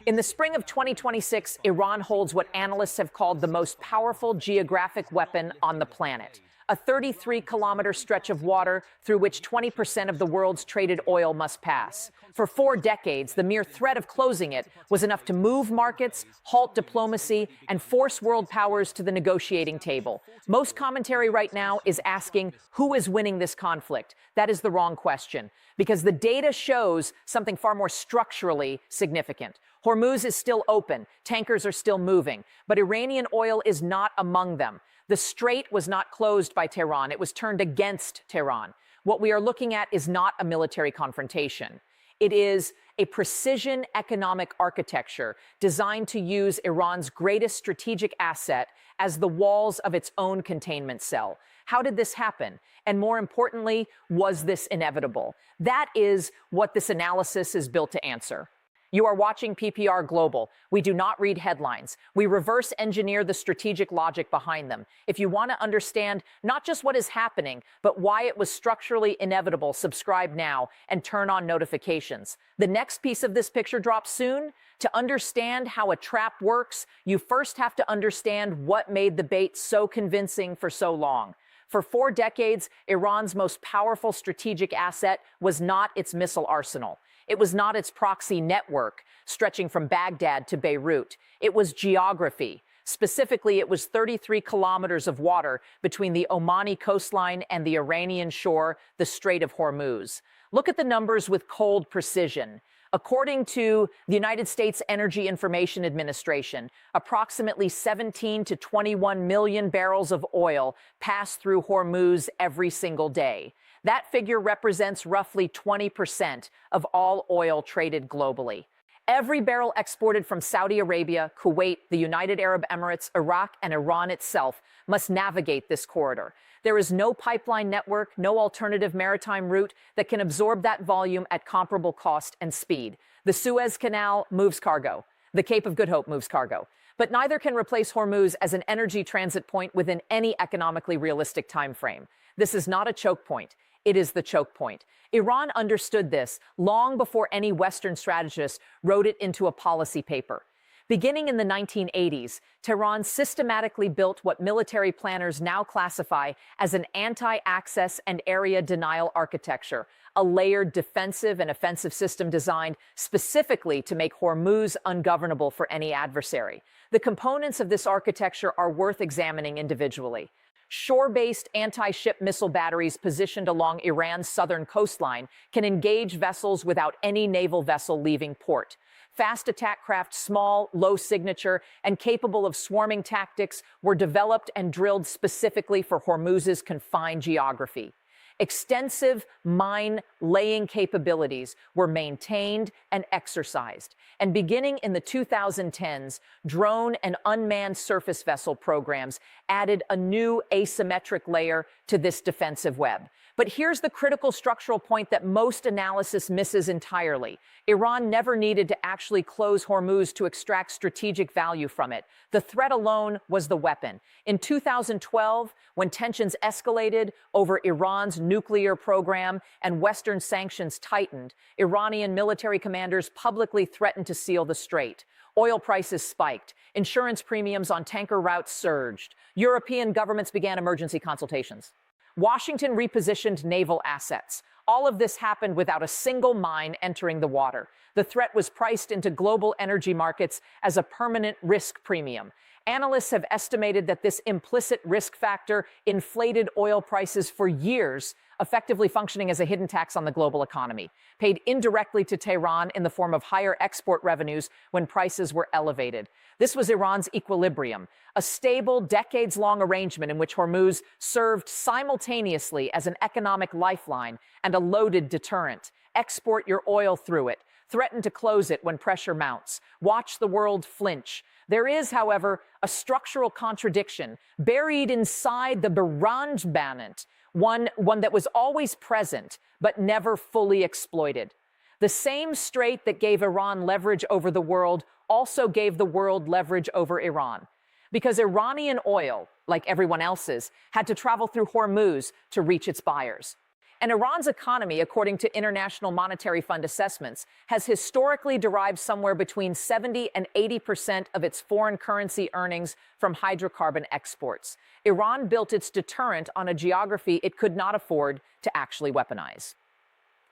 In the spring of 2026, Iran holds what analysts have called the most powerful geographic weapon on the planet, a 33-kilometer stretch of water through which 20% of the world's traded oil must pass. For 4 decades, the mere threat of closing it was enough to move markets, halt diplomacy, and force world powers to the negotiating table. Most commentary right now is asking who is winning this conflict. That is the wrong question, because the data shows something far more structurally significant. Hormuz is still open, tankers are still moving, but Iranian oil is not among them. The strait was not closed by Tehran, it was turned against Tehran. What we are looking at is not a military confrontation. It is a precision economic architecture designed to use Iran's greatest strategic asset as the walls of its own containment cell. How did this happen? And more importantly, was this inevitable? That is what this analysis is built to answer. You are watching PPR Global. We do not read headlines. We reverse engineer the strategic logic behind them. If you want to understand not just what is happening, but why it was structurally inevitable, subscribe now and turn on notifications. The next piece of this picture drops soon. To understand how a trap works, you first have to understand what made the bait so convincing for so long. For 4 decades, Iran's most powerful strategic asset was not its missile arsenal. It was not its proxy network, stretching from Baghdad to Beirut. It was geography. Specifically, it was 33 kilometers of water between the Omani coastline and the Iranian shore, the Strait of Hormuz. Look at the numbers with cold precision. According to the United States Energy Information Administration, approximately 17 to 21 million barrels of oil pass through Hormuz every single day. That figure represents roughly 20% of all oil traded globally. Every barrel exported from Saudi Arabia, Kuwait, the United Arab Emirates, Iraq, and Iran itself must navigate this corridor. There is no pipeline network, no alternative maritime route that can absorb that volume at comparable cost and speed. The Suez Canal moves cargo. The Cape of Good Hope moves cargo. But neither can replace Hormuz as an energy transit point within any economically realistic time frame. This is not a choke point. It is the choke point. Iran understood this long before any Western strategist wrote it into a policy paper. Beginning in the 1980s, Tehran systematically built what military planners now classify as an anti-access and area denial architecture, a layered defensive and offensive system designed specifically to make Hormuz ungovernable for any adversary. The components of this architecture are worth examining individually. Shore-based anti-ship missile batteries positioned along Iran's southern coastline can engage vessels without any naval vessel leaving port. Fast attack craft, small, low signature, and capable of swarming tactics, were developed and drilled specifically for Hormuz's confined geography. Extensive mine-laying capabilities were maintained and exercised. And beginning in the 2010s, drone and unmanned surface vessel programs added a new asymmetric layer to this defensive web. But here's the critical structural point that most analysis misses entirely. Iran never needed to actually close Hormuz to extract strategic value from it. The threat alone was the weapon. In 2012, when tensions escalated over Iran's nuclear program and Western sanctions tightened, Iranian military commanders publicly threatened to seal the strait. Oil prices spiked. Insurance premiums on tanker routes surged. European governments began emergency consultations. Washington repositioned naval assets. All of this happened without a single mine entering the water. The threat was priced into global energy markets as a permanent risk premium. Analysts have estimated that this implicit risk factor inflated oil prices for years, effectively functioning as a hidden tax on the global economy, paid indirectly to Tehran in the form of higher export revenues when prices were elevated. This was Iran's equilibrium, a stable, decades-long arrangement in which Hormuz served simultaneously as an economic lifeline and a loaded deterrent. Export your oil through it. Threaten to close it when pressure mounts. Watch the world flinch. There is, however, a structural contradiction buried inside the Baranjbanant, one that was always present but never fully exploited. The same strait that gave Iran leverage over the world also gave the world leverage over Iran. Because Iranian oil, like everyone else's, had to travel through Hormuz to reach its buyers. And Iran's economy, according to International Monetary Fund assessments, has historically derived somewhere between 70 and 80% of its foreign currency earnings from hydrocarbon exports. Iran built its deterrent on a geography it could not afford to actually weaponize.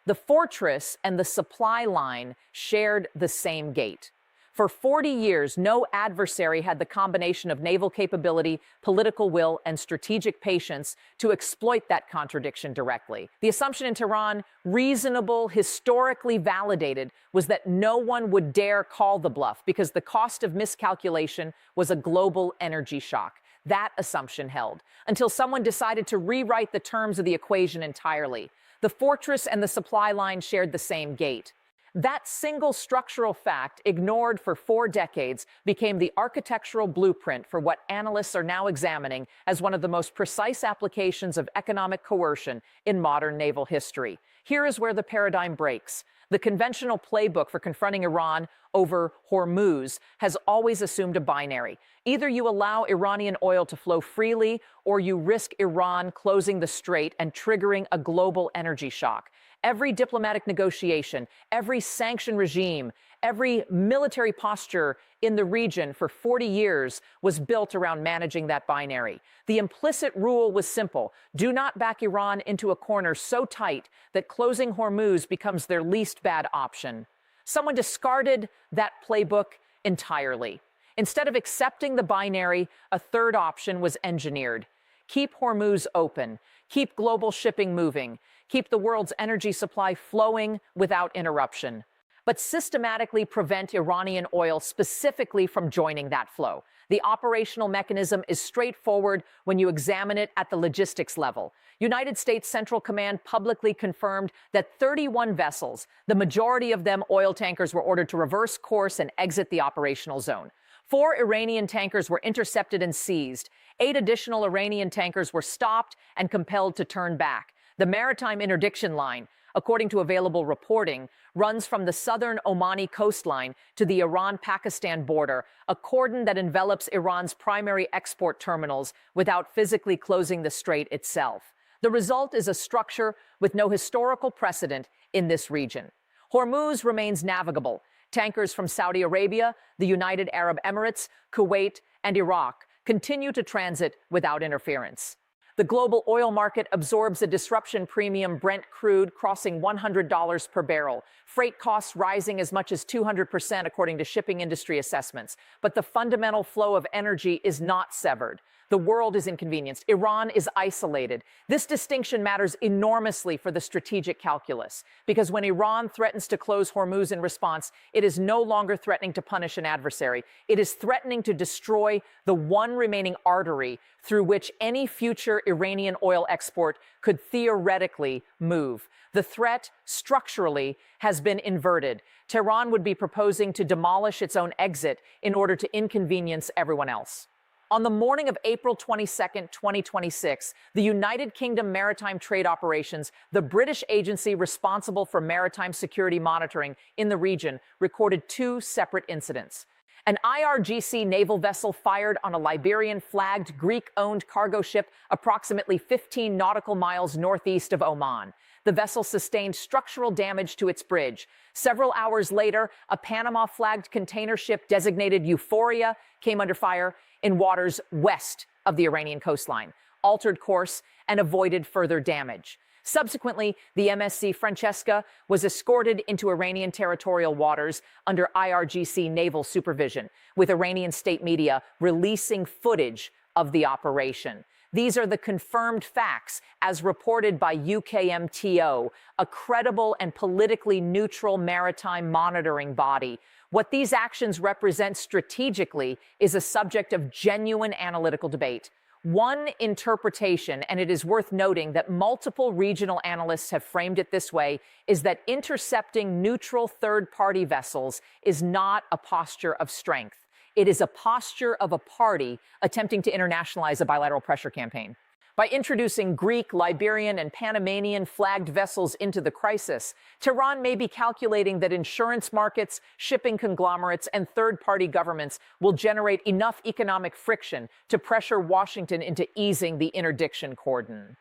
The fortress and the supply line shared the same gate. For 40 years, no adversary had the combination of naval capability, political will, and strategic patience to exploit that contradiction directly. The assumption in Tehran, reasonable, historically validated, was that no one would dare call the bluff because the cost of miscalculation was a global energy shock. That assumption held until someone decided to rewrite the terms of the equation entirely. The fortress and the supply line shared the same gate. That single structural fact, ignored for 4 decades, became the architectural blueprint for what analysts are now examining as one of the most precise applications of economic coercion in modern naval history. Here is where the paradigm breaks. The conventional playbook for confronting Iran over Hormuz has always assumed a binary. Either you allow Iranian oil to flow freely, or you risk Iran closing the strait and triggering a global energy shock. Every diplomatic negotiation, every sanction regime, every military posture in the region for 40 years was built around managing that binary. The implicit rule was simple: do not back Iran into a corner so tight that closing Hormuz becomes their least bad option. Someone discarded that playbook entirely. Instead of accepting the binary, a third option was engineered. Keep Hormuz open, keep global shipping moving, keep the world's energy supply flowing without interruption, but systematically prevent Iranian oil specifically from joining that flow. The operational mechanism is straightforward when you examine it at the logistics level. United States Central Command publicly confirmed that 31 vessels, the majority of them oil tankers, were ordered to reverse course and exit the operational zone. 4 Iranian tankers were intercepted and seized. 8 additional Iranian tankers were stopped and compelled to turn back. The maritime interdiction line, according to available reporting, runs from the southern Omani coastline to the Iran-Pakistan border, a cordon that envelops Iran's primary export terminals without physically closing the strait itself. The result is a structure with no historical precedent in this region. Hormuz remains navigable. Tankers from Saudi Arabia, the United Arab Emirates, Kuwait, and Iraq continue to transit without interference. The global oil market absorbs a disruption premium, Brent crude crossing $100 per barrel, freight costs rising as much as 200% according to shipping industry assessments. But the fundamental flow of energy is not severed. The world is inconvenienced. Iran is isolated. This distinction matters enormously for the strategic calculus, because when Iran threatens to close Hormuz in response, it is no longer threatening to punish an adversary. It is threatening to destroy the one remaining artery through which any future Iranian oil export could theoretically move. The threat, structurally, has been inverted. Tehran would be proposing to demolish its own exit in order to inconvenience everyone else. On the morning of April 22, 2026, the United Kingdom Maritime Trade Operations, the British agency responsible for maritime security monitoring in the region, recorded 2 separate incidents. An IRGC naval vessel fired on a Liberian-flagged, Greek-owned cargo ship approximately 15 nautical miles northeast of Oman. The vessel sustained structural damage to its bridge. Several hours later, a Panama-flagged container ship designated Euphoria came under fire in waters west of the Iranian coastline, altered course, and avoided further damage. Subsequently, the MSC Francesca was escorted into Iranian territorial waters under IRGC naval supervision, with Iranian state media releasing footage of the operation. These are the confirmed facts as reported by UKMTO, a credible and politically neutral maritime monitoring body. What these actions represent strategically is a subject of genuine analytical debate. One interpretation, and it is worth noting that multiple regional analysts have framed it this way, is that intercepting neutral third-party vessels is not a posture of strength. It is a posture of a party attempting to internationalize a bilateral pressure campaign. By introducing Greek, Liberian, and Panamanian flagged vessels into the crisis, Tehran may be calculating that insurance markets, shipping conglomerates, and third-party governments will generate enough economic friction to pressure Washington into easing the interdiction cordon.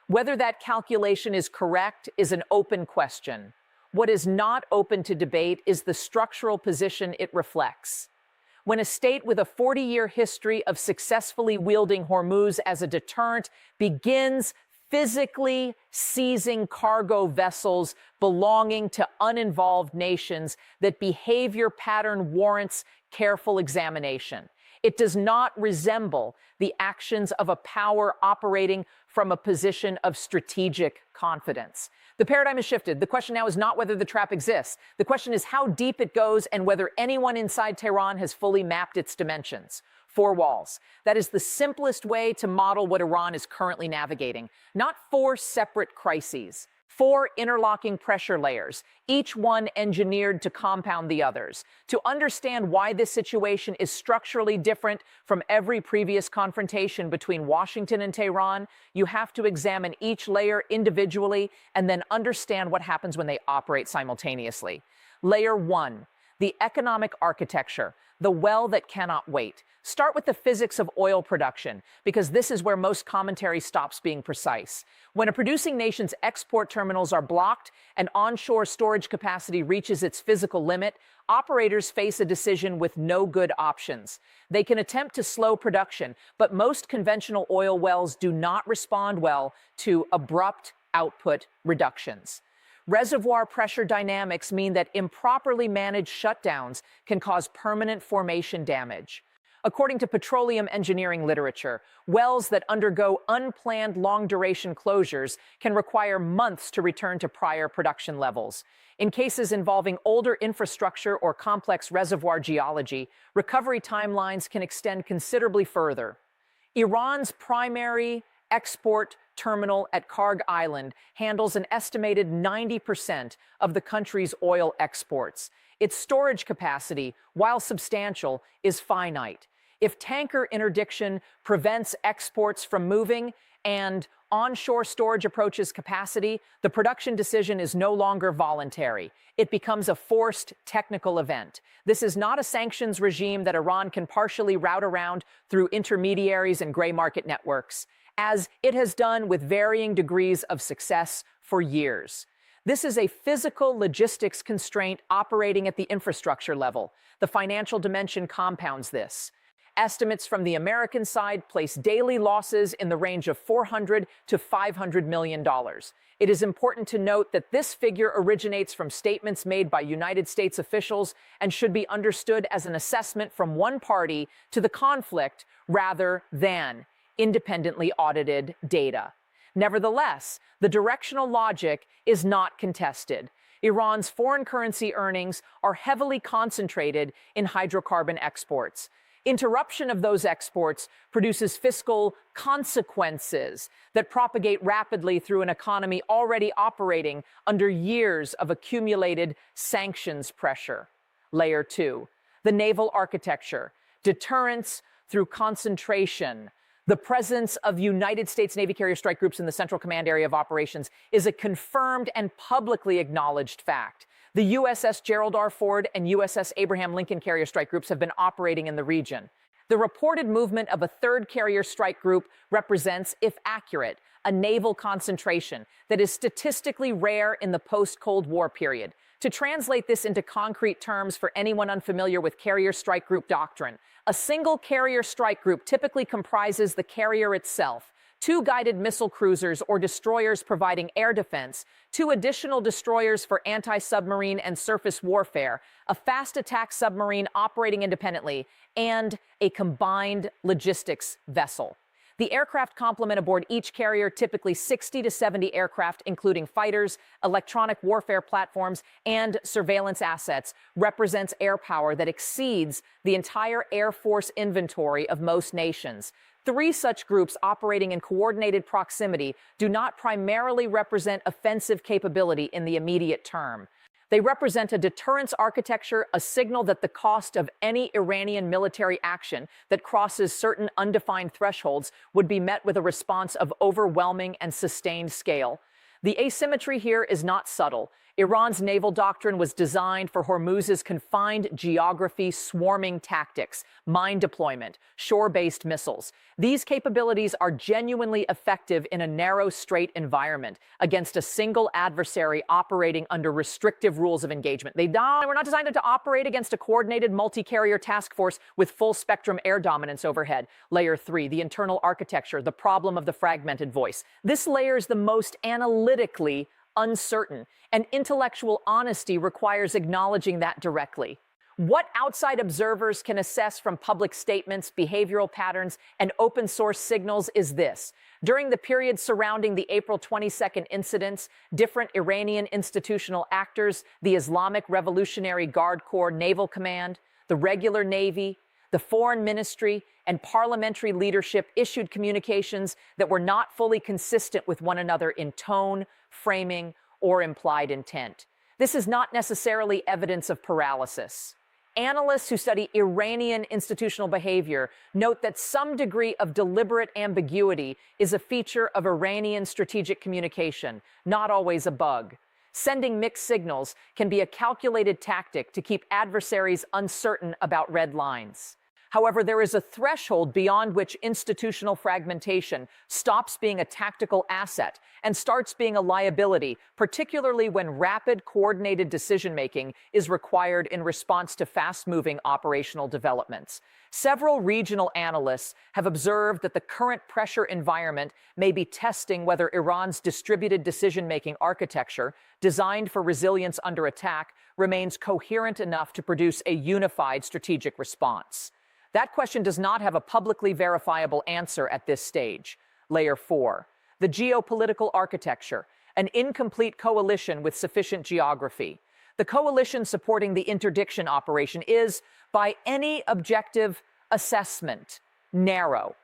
Whether that calculation is correct is an open question. What is not open to debate is the structural position it reflects. When a state with a 40-year history of successfully wielding Hormuz as a deterrent begins physically seizing cargo vessels belonging to uninvolved nations, that behavior pattern warrants careful examination. It does not resemble the actions of a power operating from a position of strategic confidence. The paradigm has shifted. The question now is not whether the trap exists. The question is how deep it goes and whether anyone inside Tehran has fully mapped its dimensions. Four walls. That is the simplest way to model what Iran is currently navigating. Not four separate crises. Four interlocking pressure layers, each one engineered to compound the others. To understand why this situation is structurally different from every previous confrontation between Washington and Tehran, you have to examine each layer individually and then understand what happens when they operate simultaneously. Layer 1, the economic architecture, the well that cannot wait. Start with the physics of oil production, because this is where most commentary stops being precise. When a producing nation's export terminals are blocked and onshore storage capacity reaches its physical limit, operators face a decision with no good options. They can attempt to slow production, but most conventional oil wells do not respond well to abrupt output reductions. Reservoir pressure dynamics mean that improperly managed shutdowns can cause permanent formation damage. According to petroleum engineering literature, wells that undergo unplanned long-duration closures can require months to return to prior production levels. In cases involving older infrastructure or complex reservoir geology, recovery timelines can extend considerably further. Iran's primary export terminal at Karg Island handles an estimated 90% of the country's oil exports. Its storage capacity, while substantial, is finite. If tanker interdiction prevents exports from moving and onshore storage approaches capacity, the production decision is no longer voluntary. It becomes a forced technical event. This is not a sanctions regime that Iran can partially route around through intermediaries and gray market networks, as it has done with varying degrees of success for years. This is a physical logistics constraint operating at the infrastructure level. The financial dimension compounds this. Estimates from the American side place daily losses in the range of $400 to $500 million. It is important to note that this figure originates from statements made by United States officials and should be understood as an assessment from one party to the conflict rather than independently audited data. Nevertheless, the directional logic is not contested. Iran's foreign currency earnings are heavily concentrated in hydrocarbon exports. Interruption of those exports produces fiscal consequences that propagate rapidly through an economy already operating under years of accumulated sanctions pressure. Layer 2, the naval architecture, deterrence through concentration. The presence of United States Navy carrier strike groups in the Central Command Area of Operations is a confirmed and publicly acknowledged fact. The USS Gerald R. Ford and USS Abraham Lincoln carrier strike groups have been operating in the region. The reported movement of a third carrier strike group represents, if accurate, a naval concentration that is statistically rare in the post-Cold War period. To translate this into concrete terms for anyone unfamiliar with carrier strike group doctrine, a single carrier strike group typically comprises the carrier itself, 2 guided missile cruisers or destroyers providing air defense, 2 additional destroyers for anti-submarine and surface warfare, a fast attack submarine operating independently, and a combined logistics vessel. The aircraft complement aboard each carrier, typically 60 to 70 aircraft, including fighters, electronic warfare platforms, and surveillance assets, represents air power that exceeds the entire Air Force inventory of most nations. 3 such groups operating in coordinated proximity do not primarily represent offensive capability in the immediate term. They represent a deterrence architecture, a signal that the cost of any Iranian military action that crosses certain undefined thresholds would be met with a response of overwhelming and sustained scale. The asymmetry here is not subtle. Iran's naval doctrine was designed for Hormuz's confined geography, swarming tactics, mine deployment, shore-based missiles. These capabilities are genuinely effective in a narrow strait environment against a single adversary operating under restrictive rules of engagement. They were not designed to operate against a coordinated multi-carrier task force with full-spectrum air dominance overhead. Layer 3, the internal architecture, the problem of the fragmented voice. This layer is the most analytically uncertain, and intellectual honesty requires acknowledging that directly. What outside observers can assess from public statements, behavioral patterns, and open source signals is this. During the period surrounding the April 22nd incidents, different Iranian institutional actors, the Islamic Revolutionary Guard Corps Naval Command, the regular Navy, the Foreign Ministry, and parliamentary leadership issued communications that were not fully consistent with one another in tone, framing, or implied intent. This is not necessarily evidence of paralysis. Analysts who study Iranian institutional behavior note that some degree of deliberate ambiguity is a feature of Iranian strategic communication, not always a bug. Sending mixed signals can be a calculated tactic to keep adversaries uncertain about red lines. However, there is a threshold beyond which institutional fragmentation stops being a tactical asset and starts being a liability, particularly when rapid, coordinated decision-making is required in response to fast-moving operational developments. Several regional analysts have observed that the current pressure environment may be testing whether Iran's distributed decision-making architecture, designed for resilience under attack, remains coherent enough to produce a unified strategic response. That question does not have a publicly verifiable answer at this stage. Layer 4, the geopolitical architecture, an incomplete coalition with sufficient geography. The coalition supporting the interdiction operation is, by any objective assessment, narrow.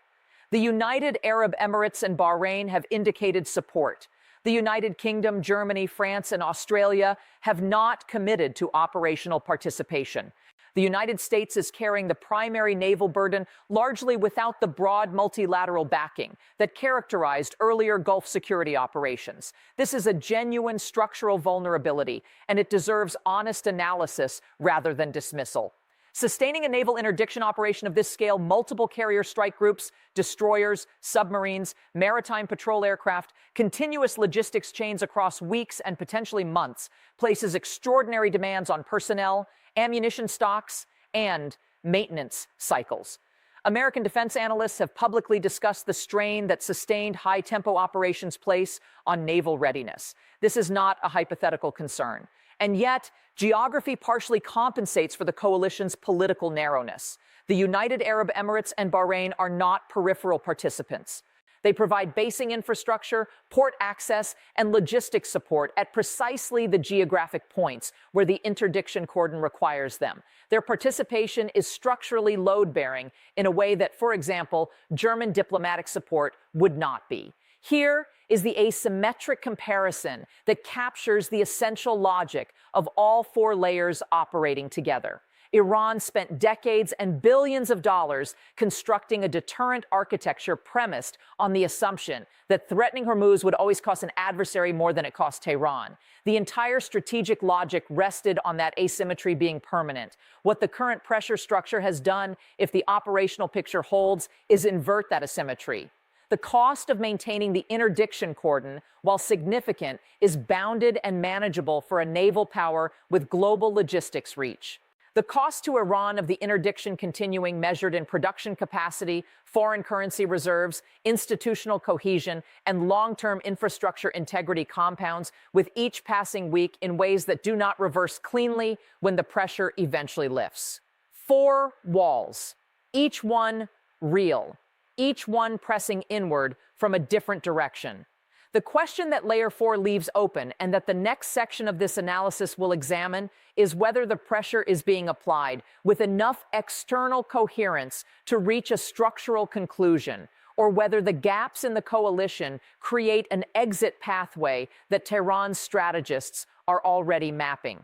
The United Arab Emirates and Bahrain have indicated support. The United Kingdom, Germany, France, and Australia have not committed to operational participation. The United States is carrying the primary naval burden largely without the broad multilateral backing that characterized earlier Gulf security operations. This is a genuine structural vulnerability, and it deserves honest analysis rather than dismissal. Sustaining a naval interdiction operation of this scale, multiple carrier strike groups, destroyers, submarines, maritime patrol aircraft, continuous logistics chains across weeks and potentially months, places extraordinary demands on personnel, ammunition stocks, and maintenance cycles. American defense analysts have publicly discussed the strain that sustained high-tempo operations place on naval readiness. This is not a hypothetical concern. And yet, geography partially compensates for the coalition's political narrowness. The United Arab Emirates and Bahrain are not peripheral participants. They provide basing infrastructure, port access, and logistics support at precisely the geographic points where the interdiction cordon requires them. Their participation is structurally load-bearing in a way that, for example, German diplomatic support would not be. Here is the asymmetric comparison that captures the essential logic of all four layers operating together. Iran spent decades and billions of dollars constructing a deterrent architecture premised on the assumption that threatening Hormuz would always cost an adversary more than it cost Tehran. The entire strategic logic rested on that asymmetry being permanent. What the current pressure structure has done, if the operational picture holds, is invert that asymmetry. The cost of maintaining the interdiction cordon, while significant, is bounded and manageable for a naval power with global logistics reach. The cost to Iran of the interdiction continuing, measured in production capacity, foreign currency reserves, institutional cohesion, and long-term infrastructure integrity compounds with each passing week in ways that do not reverse cleanly when the pressure eventually lifts. 4 walls, each one real, each one pressing inward from a different direction. The question that Layer 4 leaves open, and that the next section of this analysis will examine, is whether the pressure is being applied with enough external coherence to reach a structural conclusion, or whether the gaps in the coalition create an exit pathway that Tehran's strategists are already mapping.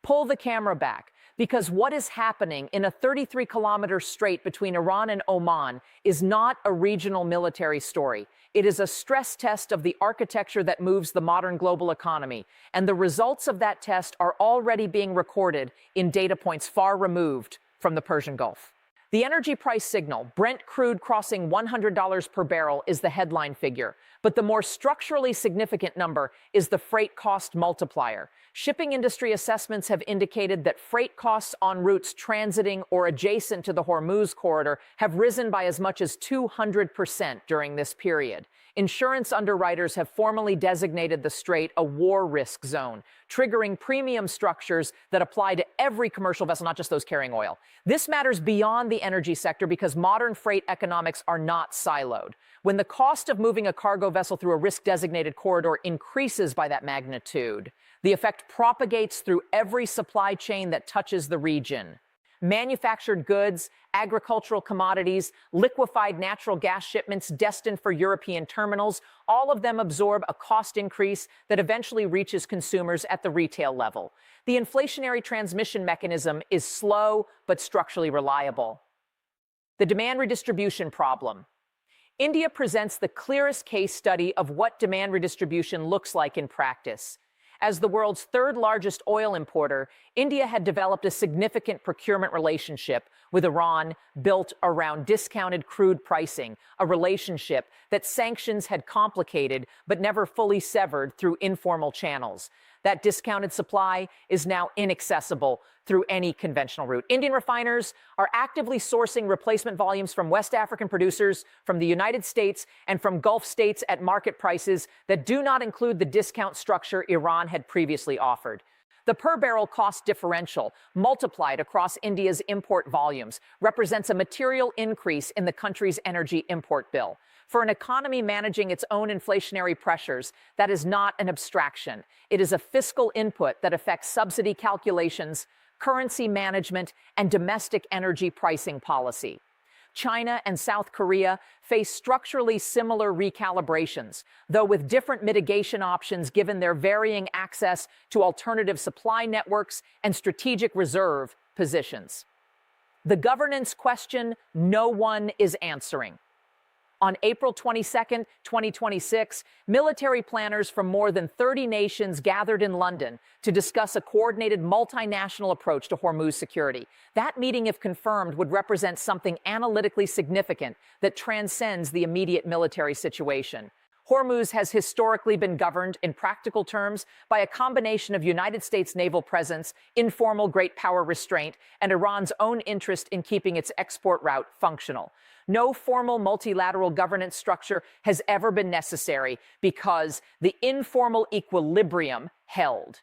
Pull the camera back. Because what is happening in a 33-kilometer strait between Iran and Oman is not a regional military story. It is a stress test of the architecture that moves the modern global economy, and the results of that test are already being recorded in data points far removed from the Persian Gulf. The energy price signal, Brent crude crossing $100 per barrel, is the headline figure. But the more structurally significant number is the freight cost multiplier. Shipping industry assessments have indicated that freight costs on routes transiting or adjacent to the Hormuz corridor have risen by as much as 200% during this period. Insurance underwriters have formally designated the strait a war risk zone, triggering premium structures that apply to every commercial vessel, not just those carrying oil. This matters beyond the energy sector because modern freight economics are not siloed. When the cost of moving a cargo vessel through a risk-designated corridor increases by that magnitude, the effect propagates through every supply chain that touches the region. Manufactured goods, agricultural commodities, liquefied natural gas shipments destined for European terminals, all of them absorb a cost increase that eventually reaches consumers at the retail level. The inflationary transmission mechanism is slow but structurally reliable. The demand redistribution problem. India presents the clearest case study of what demand redistribution looks like in practice. As the world's third largest oil importer, India had developed a significant procurement relationship with Iran built around discounted crude pricing, a relationship that sanctions had complicated but never fully severed through informal channels. That discounted supply is now inaccessible through any conventional route. Indian refiners are actively sourcing replacement volumes from West African producers, from the United States, and from Gulf states at market prices that do not include the discount structure Iran had previously offered. The per-barrel cost differential, multiplied across India's import volumes, represents a material increase in the country's energy import bill. For an economy managing its own inflationary pressures, that is not an abstraction. It is a fiscal input that affects subsidy calculations, currency management, and domestic energy pricing policy. China and South Korea face structurally similar recalibrations, though with different mitigation options given their varying access to alternative supply networks and strategic reserve positions. The governance question no one is answering. On April 22, 2026, military planners from more than 30 nations gathered in London to discuss a coordinated multinational approach to Hormuz security. That meeting, if confirmed, would represent something analytically significant that transcends the immediate military situation. Hormuz has historically been governed, in practical terms, by a combination of United States naval presence, informal great power restraint, and Iran's own interest in keeping its export route functional. No formal multilateral governance structure has ever been necessary because the informal equilibrium held.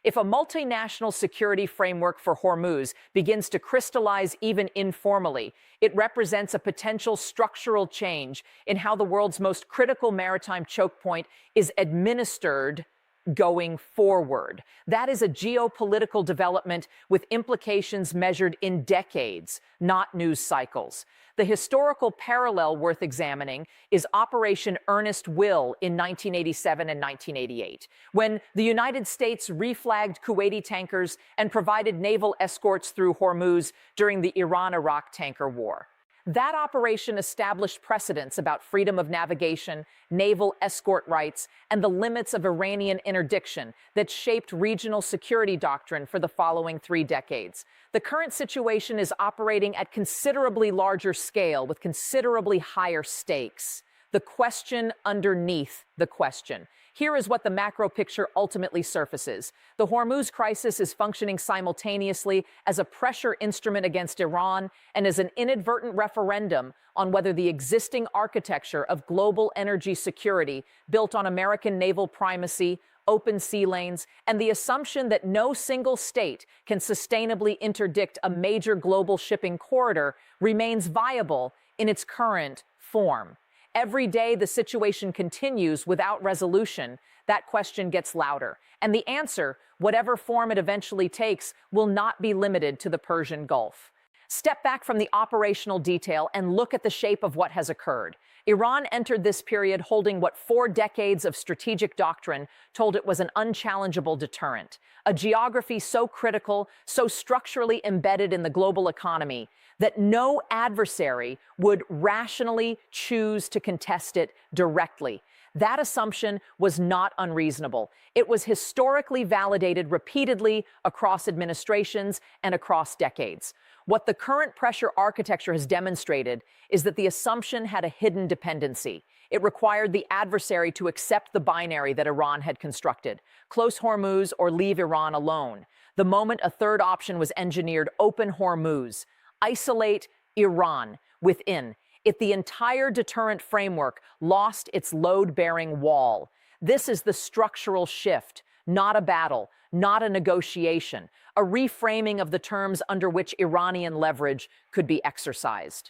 If a multinational security framework for Hormuz begins to crystallize even informally, it represents a potential structural change in how the world's most critical maritime choke point is administered going forward. That is a geopolitical development with implications measured in decades, not news cycles. The historical parallel worth examining is Operation Earnest Will in 1987 and 1988, when the United States reflagged Kuwaiti tankers and provided naval escorts through Hormuz during the Iran-Iraq tanker war. That operation established precedents about freedom of navigation, naval escort rights, and the limits of Iranian interdiction that shaped regional security doctrine for the following 3 decades. The current situation is operating at considerably larger scale with considerably higher stakes. The question underneath the question. Here is what the macro picture ultimately surfaces. The Hormuz crisis is functioning simultaneously as a pressure instrument against Iran and as an inadvertent referendum on whether the existing architecture of global energy security, built on American naval primacy, open sea lanes, and the assumption that no single state can sustainably interdict a major global shipping corridor, remains viable in its current form. Every day the situation continues without resolution, that question gets louder. And the answer, whatever form it eventually takes, will not be limited to the Persian Gulf. Step back from the operational detail and look at the shape of what has occurred. Iran entered this period holding what 4 decades of strategic doctrine told it was an unchallengeable deterrent, a geography so critical, so structurally embedded in the global economy that no adversary would rationally choose to contest it directly. That assumption was not unreasonable. It was historically validated repeatedly across administrations and across decades. What the current pressure architecture has demonstrated is that the assumption had a hidden dependency. It required the adversary to accept the binary that Iran had constructed: close Hormuz or leave Iran alone. The moment a third option was engineered, open Hormuz, isolate Iran within it, the entire deterrent framework lost its load-bearing wall. This is the structural shift, not a battle, not a negotiation, a reframing of the terms under which Iranian leverage could be exercised.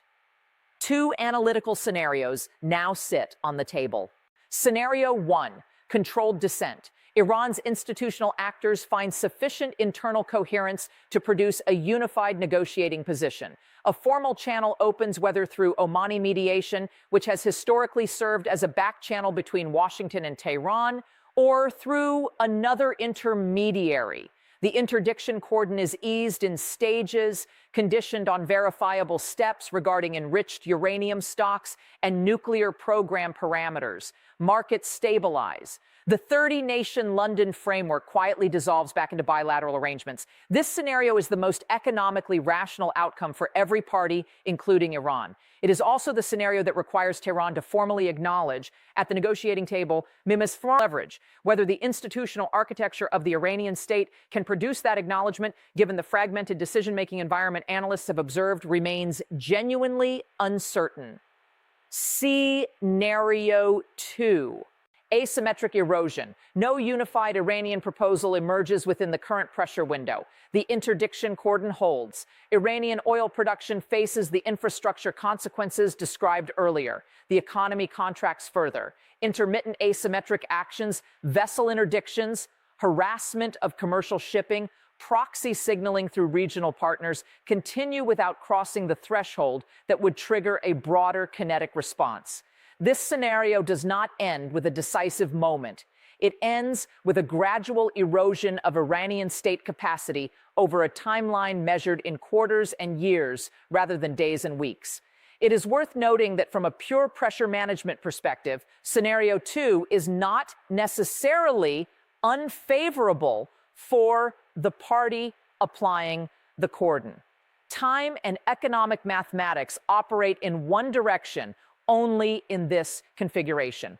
2 analytical scenarios now sit on the table. Scenario 1, controlled dissent. Iran's institutional actors find sufficient internal coherence to produce a unified negotiating position. A formal channel opens, whether through Omani mediation, which has historically served as a back channel between Washington and Tehran, or through another intermediary. The interdiction cordon is eased in stages, conditioned on verifiable steps regarding enriched uranium stocks and nuclear program parameters. Markets stabilize. The 30-nation London framework quietly dissolves back into bilateral arrangements. This scenario is the most economically rational outcome for every party, including Iran. It is also the scenario that requires Tehran to formally acknowledge at the negotiating table leverage. Whether the institutional architecture of the Iranian state can produce that acknowledgement, given the fragmented decision-making environment analysts have observed, remains genuinely uncertain. Scenario 2. Asymmetric erosion. No unified Iranian proposal emerges within the current pressure window. The interdiction cordon holds. Iranian oil production faces the infrastructure consequences described earlier. The economy contracts further. Intermittent asymmetric actions, vessel interdictions, harassment of commercial shipping, proxy signaling through regional partners continue without crossing the threshold that would trigger a broader kinetic response. This scenario does not end with a decisive moment. It ends with a gradual erosion of Iranian state capacity over a timeline measured in quarters and years rather than days and weeks. It is worth noting that from a pure pressure management perspective, scenario 2 is not necessarily unfavorable for the party applying the cordon. Time and economic mathematics operate in one direction only in this configuration.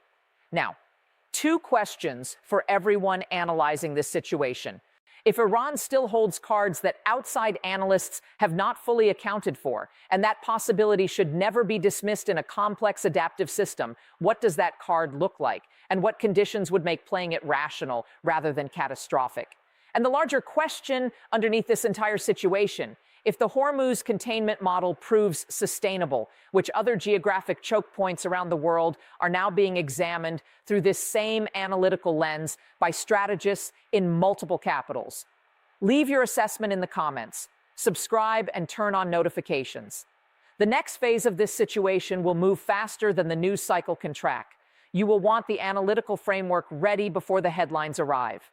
Now, 2 questions for everyone analyzing this situation. If Iran still holds cards that outside analysts have not fully accounted for, and that possibility should never be dismissed in a complex adaptive system, what does that card look like? And what conditions would make playing it rational rather than catastrophic? And the larger question underneath this entire situation: if the Hormuz containment model proves sustainable, which other geographic choke points around the world are now being examined through this same analytical lens by strategists in multiple capitals. Leave your assessment in the comments, subscribe, and turn on notifications. The next phase of this situation will move faster than the news cycle can track. You will want the analytical framework ready before the headlines arrive.